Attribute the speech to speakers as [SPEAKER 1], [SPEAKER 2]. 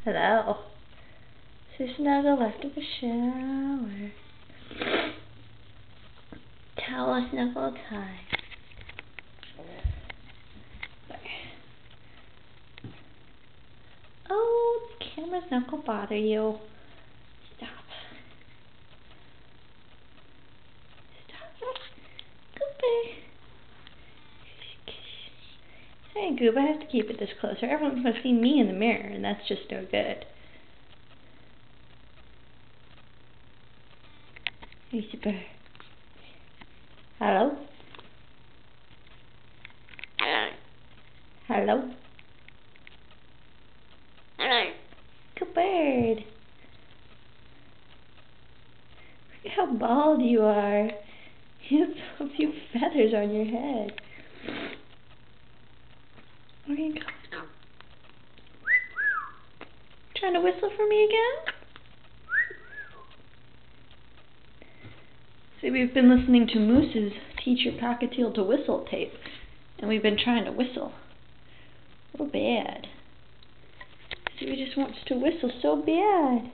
[SPEAKER 1] Hello. So snuggle after the shower. Towel snuggle time. Oh, the camera's not gonna bother you. Stop. Stop. Goober. Hey, Goob, I have to keep it this closer. Everyone's gonna see me in the mirror, and that's just no good. Here's the bird. Hello? Hello? Hello? Good bird. Look at how bald you are. You have a few feathers on your head. Where are you going? Trying to whistle for me again? See, we've been listening to Moose's Teach Your Cockatiel to Whistle tape, and we've been trying to whistle. Real bad. See, he just wants to whistle so bad.